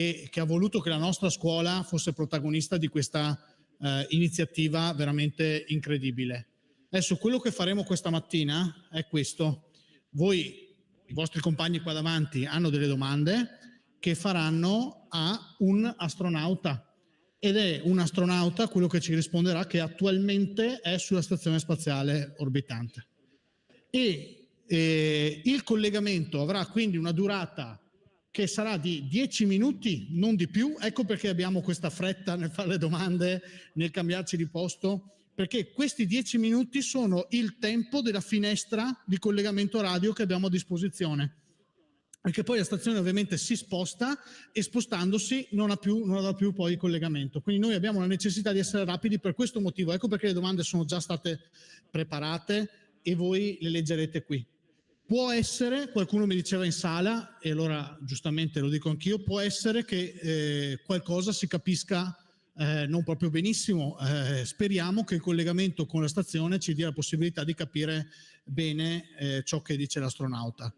e che ha voluto che la nostra scuola fosse protagonista di questa iniziativa veramente incredibile. Adesso quello che faremo questa mattina è questo. Voi, i vostri compagni qua davanti, hanno delle domande che faranno a un astronauta, ed è un astronauta quello che ci risponderà, che attualmente è sulla stazione spaziale orbitante. E il collegamento avrà quindi una durata che sarà di 10 minuti, non di più. Ecco perché abbiamo questa fretta nel fare le domande, nel cambiarci di posto, perché questi 10 minuti sono il tempo della finestra di collegamento radio che abbiamo a disposizione. Perché poi la stazione ovviamente si sposta e spostandosi non avrà più poi il collegamento. Quindi noi abbiamo la necessità di essere rapidi per questo motivo. Ecco perché le domande sono già state preparate e voi le leggerete qui. Può essere, qualcuno mi diceva in sala, e allora giustamente lo dico anch'io, può essere che qualcosa si capisca non proprio benissimo. Speriamo che il collegamento con la stazione ci dia la possibilità di capire bene ciò che dice l'astronauta.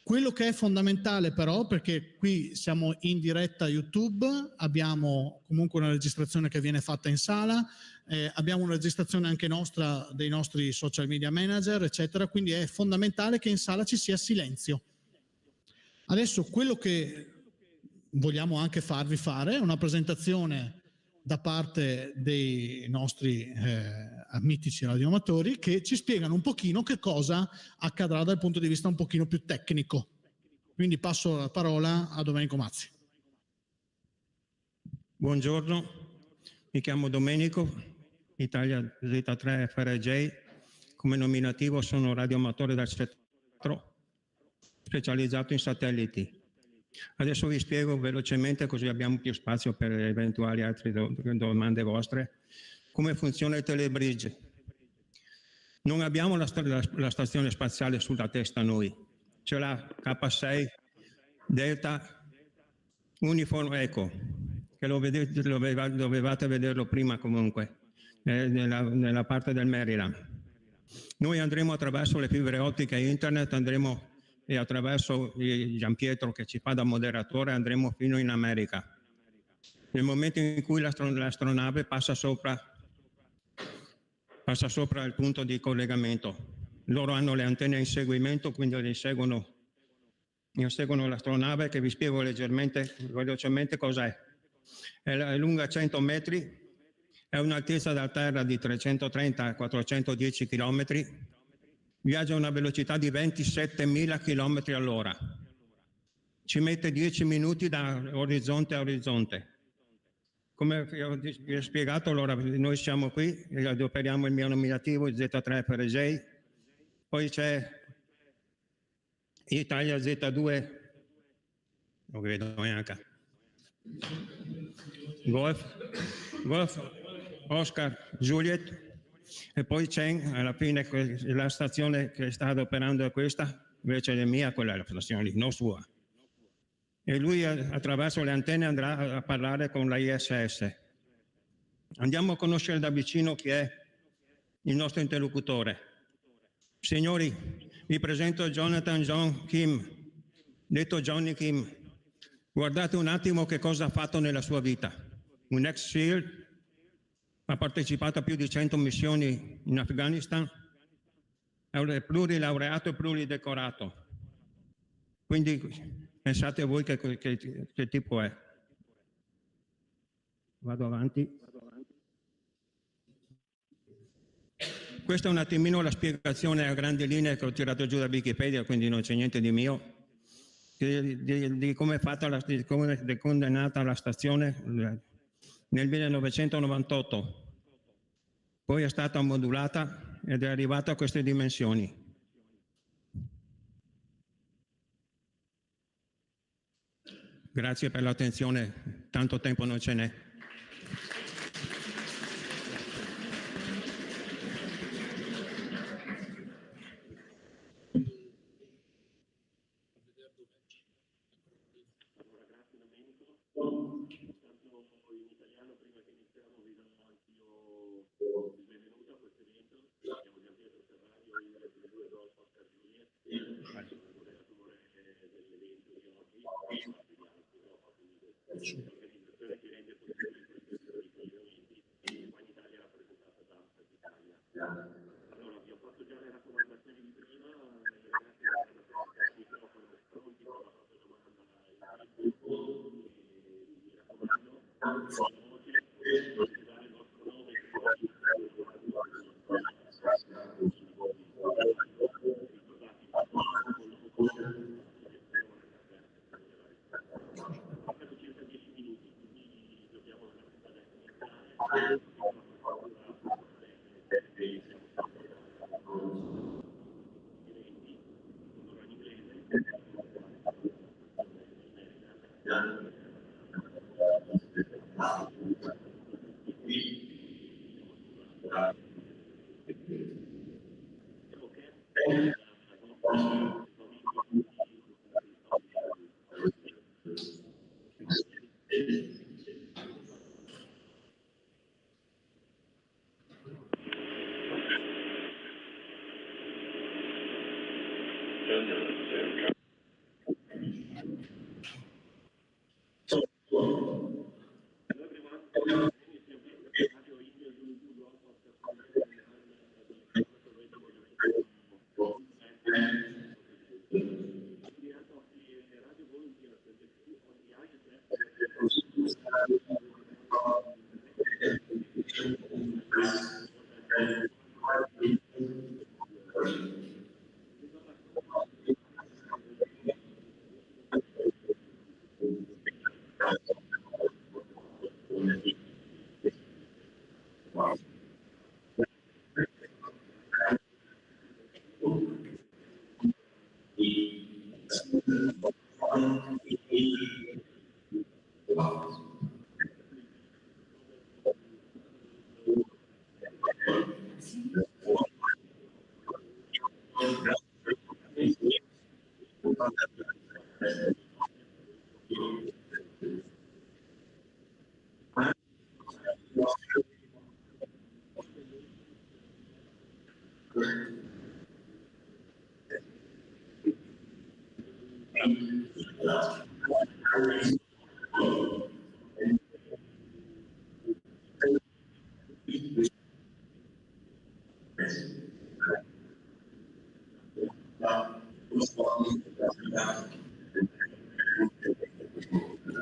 Quello che è fondamentale però, perché qui siamo in diretta a YouTube, abbiamo comunque una registrazione che viene fatta in sala, abbiamo una registrazione anche nostra dei nostri social media manager, eccetera, quindi è fondamentale che in sala ci sia silenzio. Adesso quello che vogliamo anche farvi fare è una presentazione da parte dei nostri mitici radioamatori che ci spiegano un pochino che cosa accadrà dal punto di vista un pochino più tecnico. Quindi passo la parola a Domenico Mazzi. Buongiorno, mi chiamo Domenico, Italia Z3 FRJ, come nominativo sono radioamatore del settore specializzato in satelliti. Adesso vi spiego velocemente, così abbiamo più spazio per eventuali altre domande vostre, come funziona il telebridge. Non abbiamo la stazione spaziale sulla testa noi, c'è la K6 Delta Uniform Echo, che dovevate vederlo prima comunque, nella parte del Maryland. Noi andremo attraverso le fibre ottiche e internet, andremo e attraverso Gianpietro che ci fa da moderatore andremo fino in America. Nel momento in cui l'astronave passa sopra il punto di collegamento, loro hanno le antenne in seguimento, quindi seguono l'astronave, che vi spiego velocemente cos'è. È lunga 100 metri, è un'altezza da terra di 330 a 410 km, viaggia a una velocità di 27.000 km all'ora. Ci mette 10 minuti da orizzonte a orizzonte. Come vi ho spiegato, allora noi siamo qui, adoperiamo il mio nominativo, il Z3 FRJ, poi c'è Italia Z2, non vedo neanche, Golf, Oscar, Juliet, e poi c'è alla fine la stazione che sta adoperando è questa, invece è mia, quella è la stazione lì, non sua. E lui attraverso le antenne andrà a parlare con la IISS. Andiamo a conoscere da vicino chi è il nostro interlocutore. Signori, vi presento Jonathan John Kim, detto Jonny Kim. Guardate un attimo che cosa ha fatto nella sua vita. Un ex SEAL, ha partecipato a più di 100 missioni in Afghanistan, è plurilaureato e pluridecorato. Quindi pensate voi che tipo è. Vado avanti. Questa è un attimino la spiegazione a grandi linee che ho tirato giù da Wikipedia, quindi non c'è niente di mio, di come è fatta come è condannata la stazione nel 1998. Poi è stata modulata ed è arrivata a queste dimensioni. Grazie per l'attenzione, tanto tempo non ce n'è.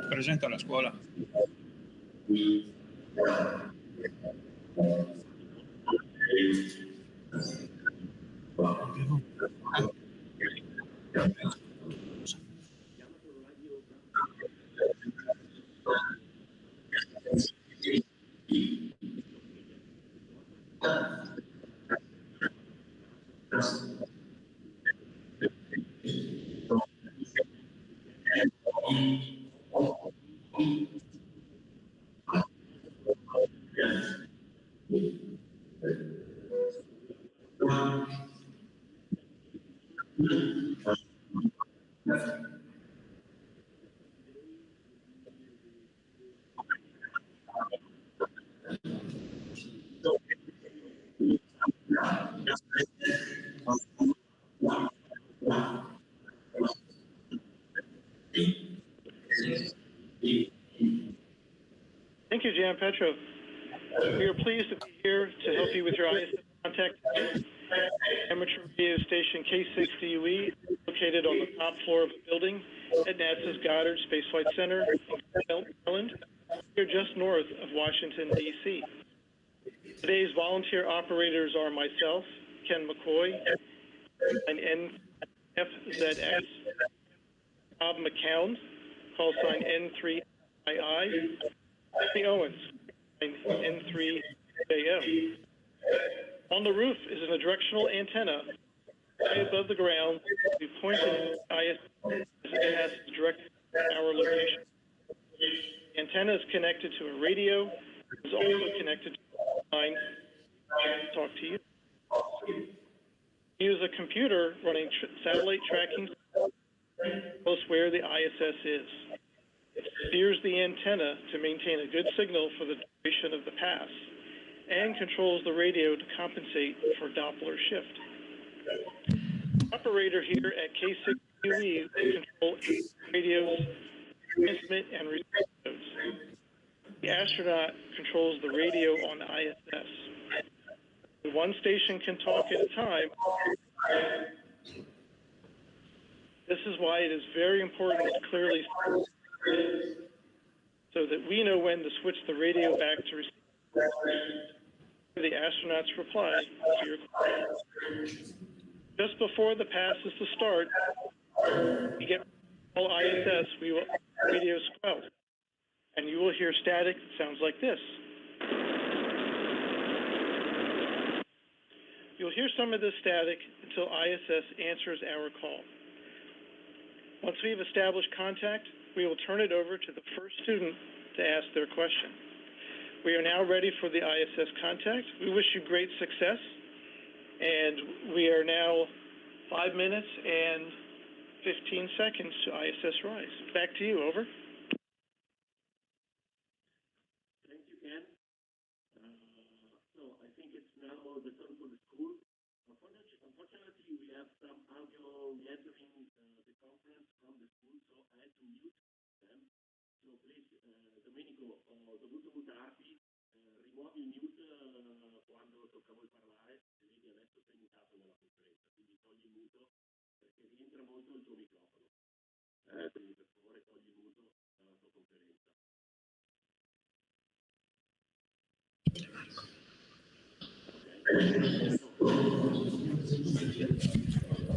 Presente alla scuola. Thank you, Jan Petro. We are pleased to be here to help you with your IISS contact. Amateur radio station K6DUE, located on the top floor of a building at NASA's Goddard Space Flight Center in Maryland. We are just north of Washington, D.C. Today's volunteer operators are myself, Ken McCoy, and NFZX, Bob McCown, call sign N3II, Jonny Owens, N3JO. On the roof is a directional antenna high above the ground. We pointed IISS as it has to direct our location. The antenna is connected to a radio. It is also connected to a line to talk to you. We use a computer running satellite tracking close where the ISS is. It steers the antenna to maintain a good signal for the duration of the pass and controls the radio to compensate for Doppler shift. The operator here at K6UE will control radios, transmit, and receive nodes. The astronaut controls the radio on ISS. One station can talk at a time. This is why it is very important to clearly so that we know when to switch the radio back to receive the astronaut's reply to your question. Just before the pass is to start, we get all ISS, we will radio squelch, and you will hear static that sounds like this. You'll hear some of this static until ISS answers our call. Once we've established contact, we will turn it over to the first student to ask their question. We are now ready for the ISS contact. We wish you great success, and we are now 5 minutes and 15 seconds to ISS rise. Back to you, over. Thank you, Ken. So I think it's now the turn for the school. Unfortunately, we have some audio entering the conference from the school, so I had to mute them. So please ho dovuto mutarti, rimuovi il mute quando tocca a voi parlare, e vedi adesso sei mutato nella conferenza, quindi togli il muto perché rientra molto il tuo microfono. Quindi per favore togli il muto dalla tua conferenza.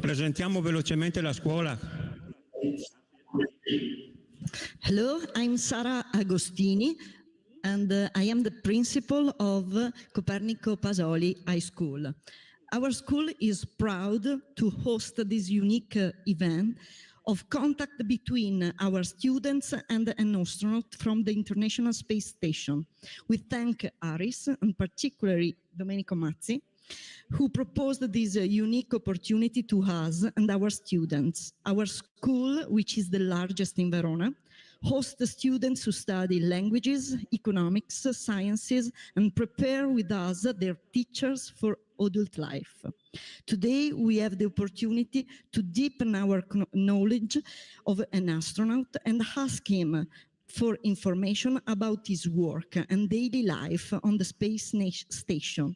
Presentiamo velocemente la scuola. Hello, I'm Sara Agostini, and I am the principal of Copernico Pasoli High School. Our school is proud to host this unique event of contact between our students and an astronaut from the International Space Station. We thank ARISS, and particularly Domenico Mazzi, who proposed this unique opportunity to us and our students. Our school, which is the largest in Verona, hosts the students who study languages, economics, sciences, and prepare with us their teachers for adult life. Today, we have the opportunity to deepen our knowledge of an astronaut and ask him for information about his work and daily life on the space station.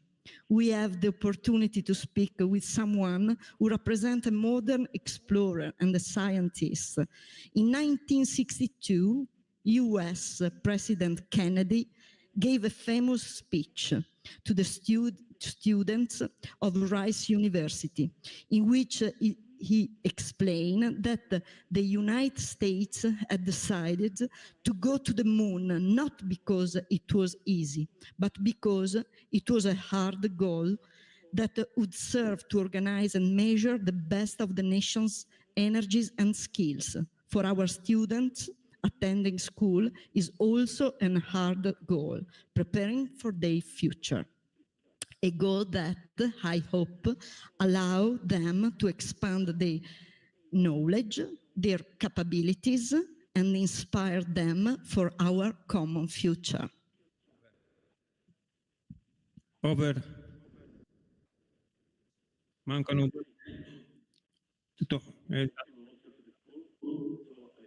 We have the opportunity to speak with someone who represents a modern explorer and a scientist. In 1962, US President Kennedy gave a famous speech to the students of Rice University, in which he explained that the United States had decided to go to the moon, not because it was easy, but because it was a hard goal that would serve to organize and measure the best of the nation's energies and skills. For our students, attending school is also a hard goal, preparing for their future. A goal that I hope allow them to expand their knowledge, their capabilities, and inspire them for our common future. Over. Mancano tutto. So I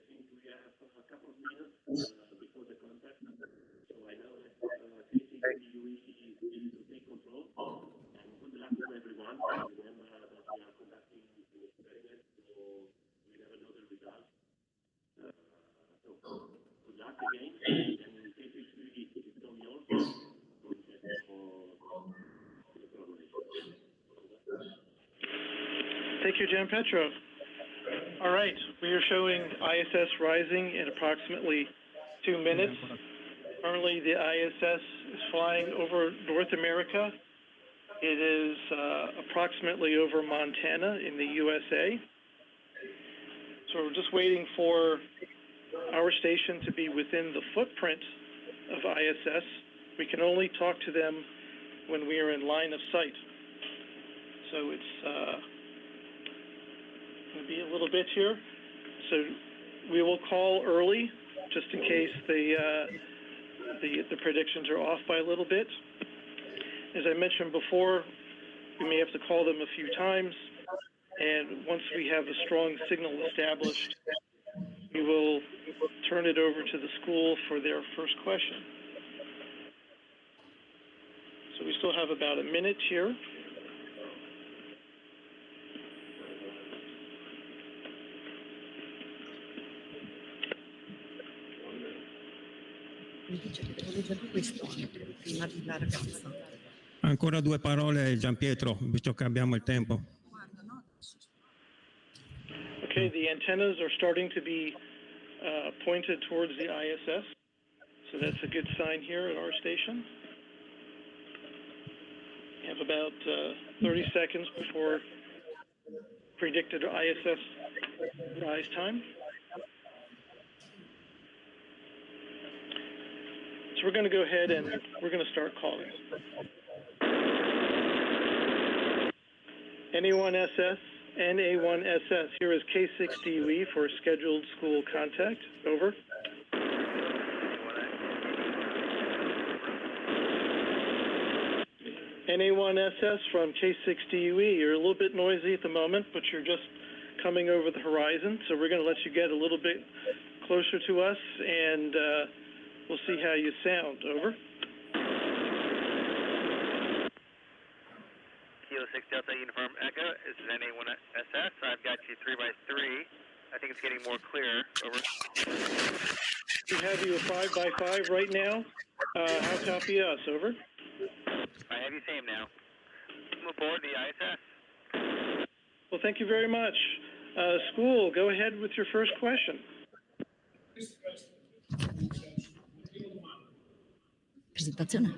think we have a couple of minutes before the contact. So I know that KCDUE is to take control. And good luck to everyone. Remember that we are conducting an experiment, so we never know the results. So good luck again. And KCDUE is all yours. Thank you, Gianpietro. All right, we are showing ISS rising in approximately 2 minutes. Currently, the ISS is flying over North America. It is approximately over Montana in the USA. So we're just waiting for our station to be within the footprint of ISS. We can only talk to them when we are in line of sight. So it's going to be a little bit here. So we will call early just in case the predictions are off by a little bit. As I mentioned before, we may have to call them a few times, and once we have a strong signal established, we will turn it over to the school for their first question. So we still have about a minute here. Ancora 2 parole, Gianpietro, visto che abbiamo il tempo. Okay, the antennas are starting to be pointed towards the ISS, so that's a good sign here at our station. We have about 30 seconds before predicted ISS rise time. So we're going to go ahead and we're going to start calling. NA1SS, NA1SS, here is K6DUE for scheduled school contact. Over. NA1SS from K6DUE, you're a little bit noisy at the moment, but you're just coming over the horizon, so we're going to let you get a little bit closer to us, and We'll see how you sound. Over. Kilo 6 Delta Uniform Echo, this is NA1SS. I've got you 3x3. I think it's getting more clear. Over. We have you a 5x5 right now. How copy us? Over. I have you same now. I'm aboard the IISS. Well, thank you very much. School, go ahead with your first question. Presentazione.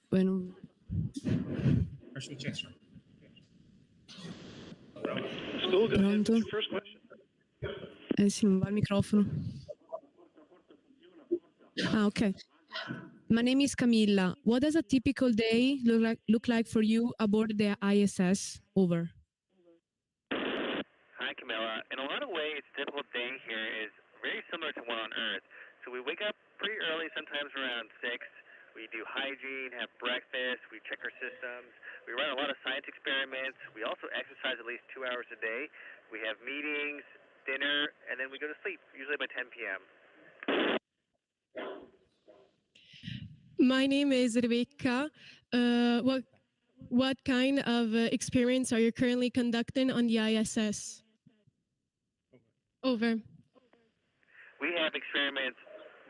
Bueno. School, go ahead with Pronto? your first question. Sì, non va il microfono. Okay. My name is Camilla. What does a typical day look like for you aboard the ISS? Over. Hi, Camilla. In a lot of ways, a typical day here is very similar to one on Earth. So we wake up pretty early, sometimes around 6. We do hygiene, have breakfast, we check our systems. We run a lot of science experiments. We also exercise at least 2 hours a day. We have meetings, dinner, and then we go to sleep, usually by 10 p.m. My name is Rebecca. What kind of experiments are you currently conducting on the ISS? Over. We have experiments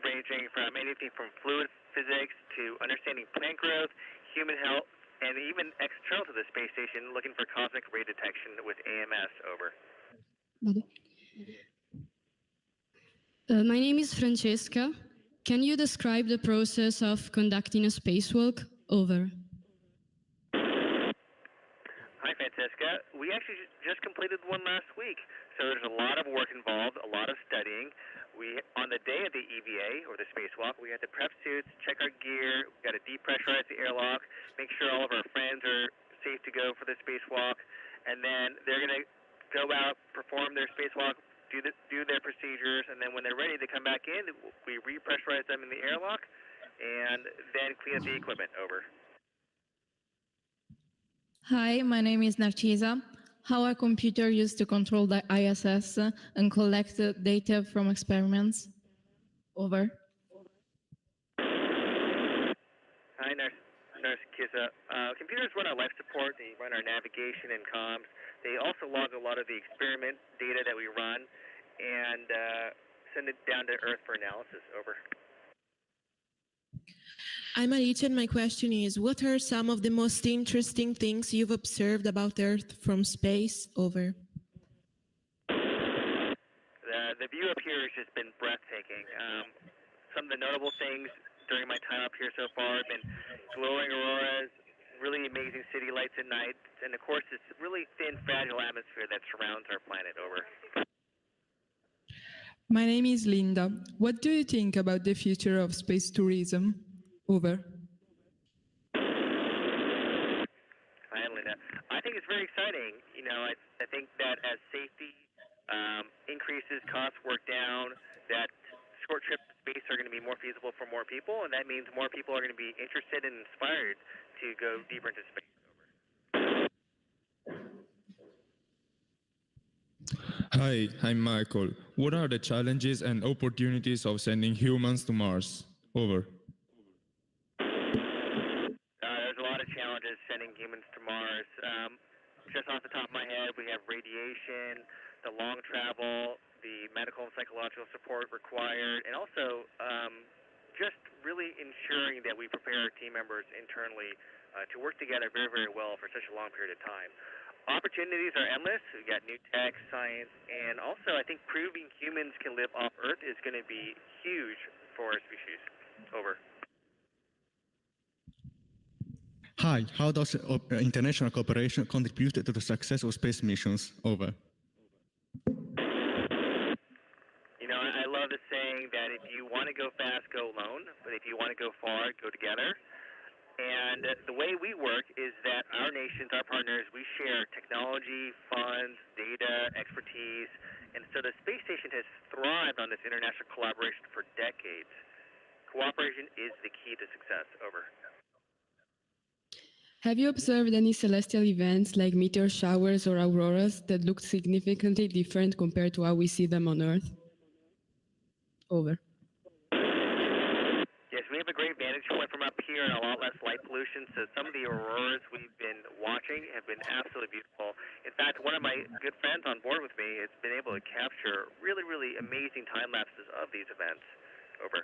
ranging from anything from fluid physics to understanding plant growth, human health, and even external to the space station, looking for cosmic ray detection with AMS. Over. My name is Francesca. Can you describe the process of conducting a spacewalk? Over. Hi, Francesca. We actually just completed one last week, so there's a lot of work involved, a lot of studying. On the day of the EVA, or the spacewalk, we had to prep suits, check our gear, we got to depressurize the airlock, make sure all of our friends are safe to go for the spacewalk, and then they're going to go out, perform their spacewalk, do their procedures, and then when they're ready to come back in, we repressurize them in the airlock, and then clean up the equipment. Over. Hi, my name is Narcisa. How are computers used to control the ISS and collect data from experiments? Over. Hi, Narcisa. Computers run our life support. They run our navigation and comms. They also log a lot of the experiment data that we run and send it down to Earth for analysis. Over. I'm Alice, and my question is, what are some of the most interesting things you've observed about Earth from space? Over. The view up here has just been breathtaking. Some of the notable things during my time up here so far have been glowing auroras, really amazing city lights at night, and of course this really thin, fragile atmosphere that surrounds our planet. Over. My name is Linda. What do you think about the future of space tourism? Over. Hi, Linda. I think it's very exciting. You know, I think that as safety increases, costs work down, that short trips to space are going to be more feasible for more people, and that means more people are going to be interested and inspired to go deeper into space. Hi, I'm Michael. What are the challenges and opportunities of sending humans to Mars? Over. There's a lot of challenges sending humans to Mars. Just off the top of my head, we have radiation, the long travel, the medical and psychological support required, and also just really ensuring that we prepare our team members internally to work together very, very well for such a long period of time. Opportunities are endless. We've got new tech, science, and also I think proving humans can live off Earth is going to be huge for our species. Over. Hi, how does international cooperation contribute to the success of space missions? Over. You know, I love the saying that if you want to go fast, go alone, but if you want to go far, go together. And the way we work is that our nations, our partners, we share technology, funds, data, expertise, and so the space station has thrived on this international collaboration for decades. Cooperation is the key to success. Over. Have you observed any celestial events like meteor showers or auroras that look significantly different compared to how we see them on Earth? Over. Yes, we have a great vantage point from up here and a lot less light pollution, so some of the auroras we've been watching have been absolutely beautiful. In fact, one of my good friends on board with me has been able to capture really, really amazing time lapses of these events. Over.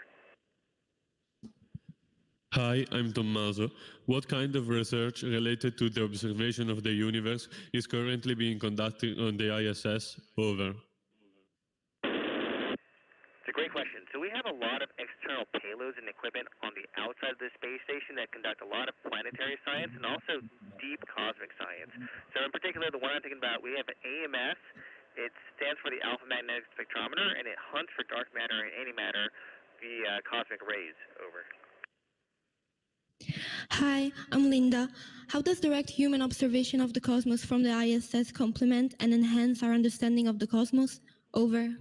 Hi, I'm Tommaso. What kind of research related to the observation of the universe is currently being conducted on the ISS? Over. It's a great question. So we have a lot of external payloads and equipment on the outside of the space station that conduct a lot of planetary science and also deep cosmic science. So in particular, the one I'm thinking about, we have an AMS. It stands for the Alpha Magnetic Spectrometer, and it hunts for dark matter and antimatter via cosmic rays. Over. Hi, I'm Linda. How does direct human observation of the cosmos from the ISS complement and enhance our understanding of the cosmos? Over.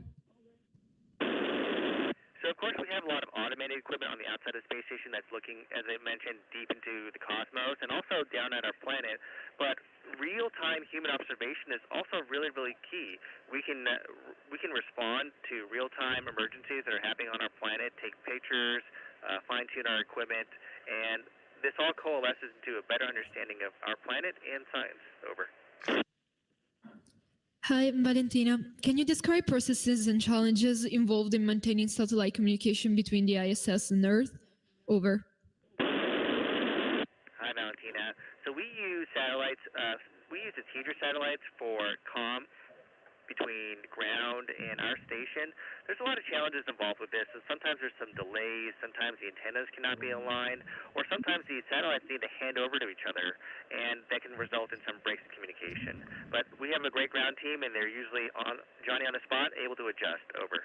So, of course, we have a lot of automated equipment on the outside of the space station that's looking, as I mentioned, deep into the cosmos and also down at our planet. But real-time human observation is also really, really key. We can respond to real-time emergencies that are happening on our planet, take pictures, fine-tune our equipment, and this all coalesces into a better understanding of our planet and science. Over. Hi, I'm Valentina. Can you describe processes and challenges involved in maintaining satellite communication between the ISS and Earth? Over. Hi, Valentina. So we use satellites. We use the teacher satellites for comm between ground and our station. There's a lot of challenges involved with this. So sometimes there's some delays, sometimes the antennas cannot be aligned, or sometimes the satellites need to hand over to each other, and that can result in some breaks in communication. But we have a great ground team, and they're usually on Johnny on the spot, able to adjust. Over.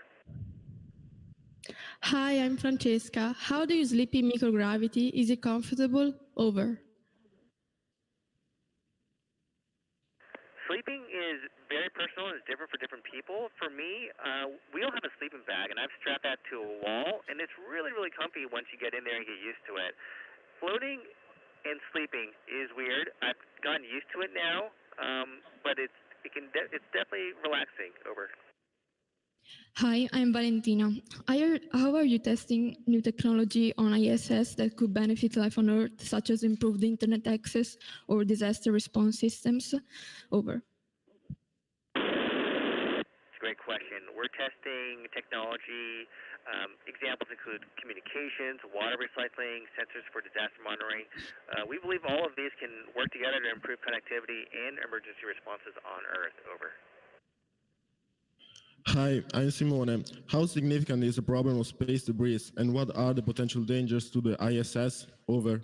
Hi, I'm Francesca. How do you sleep in microgravity? Is it comfortable? Over. Sleeping is very personal and is different for different people. For me, we all have a sleeping bag, and I've strapped that to a wall, and it's really, really comfy once you get in there and get used to it. Floating and sleeping is weird. I've gotten used to it now, but it's definitely relaxing. Over. Hi, I'm Valentina. How are you testing new technology on ISS that could benefit life on Earth, such as improved internet access or disaster response systems? Over. It's a great question. We're testing technology. Examples include communications, water recycling, sensors for disaster monitoring. We believe all of these can work together to improve connectivity and emergency responses on Earth. Over. Hi, I'm Simone. How significant is the problem of space debris, and what are the potential dangers to the ISS? Over.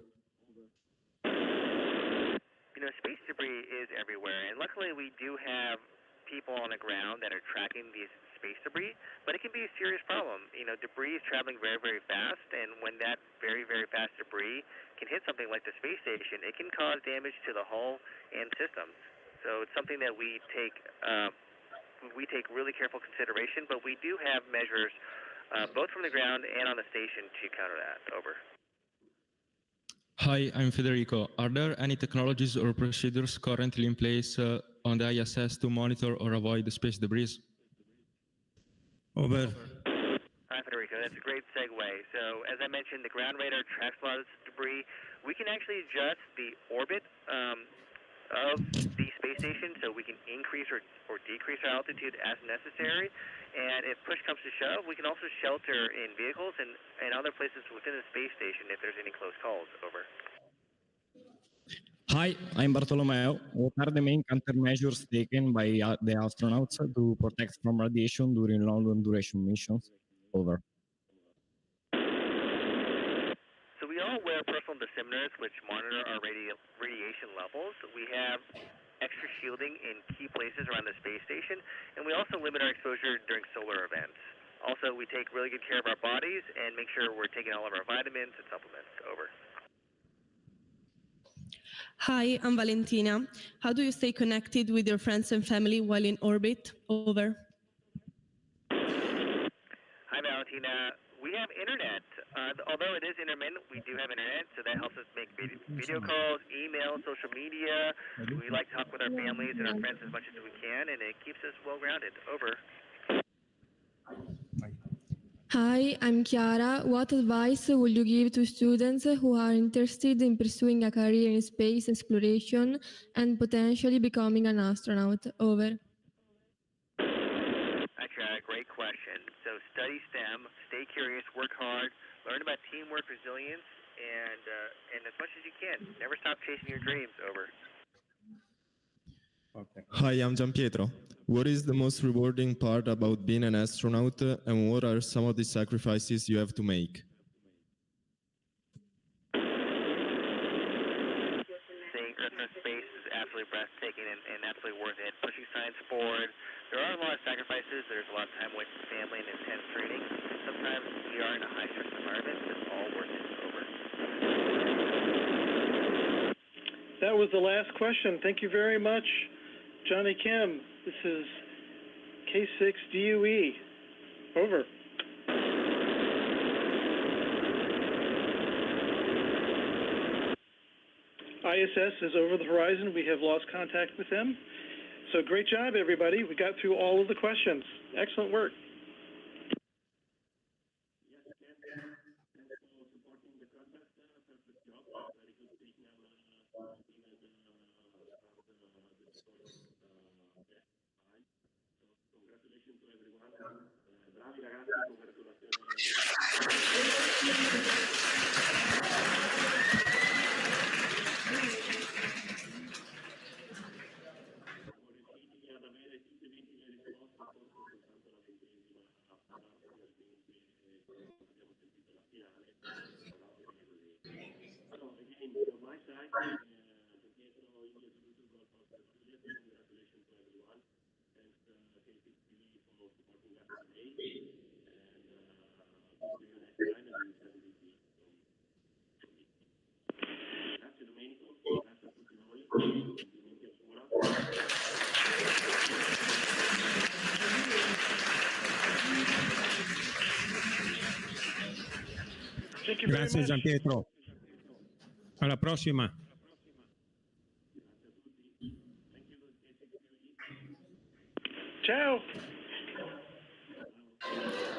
You know, space debris is everywhere, and luckily we do have people on the ground that are tracking these space debris, but it can be a serious problem. You know, debris is traveling very, very fast, and when that very, very fast debris can hit something like the space station, it can cause damage to the hull and systems. So it's something that we take really careful consideration, but we do have measures both from the ground and on the station to counter that. Over. Hi, I'm Federico. Are there any technologies or procedures currently in place on the ISS to monitor or avoid the space debris? Over. Hi, Federico. That's a great segue. So, as I mentioned, the ground radar tracks a lot of this debris. We can actually adjust the orbit of the space station so we can increase or decrease our altitude as necessary. And if push comes to shove, we can also shelter in vehicles and other places within the space station if there's any close calls. Over. Hi, I'm Bartolomeo. What are the main countermeasures taken by the astronauts to protect from radiation during long duration missions? Over. So we all wear personal dosimeters which monitor our radiation levels. We have extra shielding in key places around the space station, and we also limit our exposure during solar events. Also, we take really good care of our bodies and make sure we're taking all of our vitamins and supplements. Over. Hi, I'm Valentina. How do you stay connected with your friends and family while in orbit? Over. Hi, Valentina. We have internet. Although it is intermittent, we do have internet, so that helps us make video calls, email, social media. We like to talk with our families and our friends as much as we can, and it keeps us well-grounded. Over. Hi, I'm Chiara. What advice would you give to students who are interested in pursuing a career in space exploration and potentially becoming an astronaut? Over. Actually, a great question. So study STEM, stay curious, work hard, learn about teamwork, resilience, and as much as you can. Never stop chasing your dreams. Over. Hi, I'm Gianpietro. What is the most rewarding part about being an astronaut, and what are some of the sacrifices you have to make? Seeing Earth from space is absolutely breathtaking and absolutely worth it. Pushing science forward. There are a lot of sacrifices. There's a lot of time away from family and intense training. Sometimes we are in a high-stress environment, but it's all worth it. Over. That was the last question. Thank you very much, Jonny Kim. This is K6 DUE. Over. ISS is over the horizon. We have lost contact with them. So great job, everybody. We got through all of the questions. Excellent work. Grazie Gianpietro. Alla prossima. Ciao.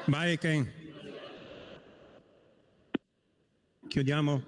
Bye Ken. Chiudiamo.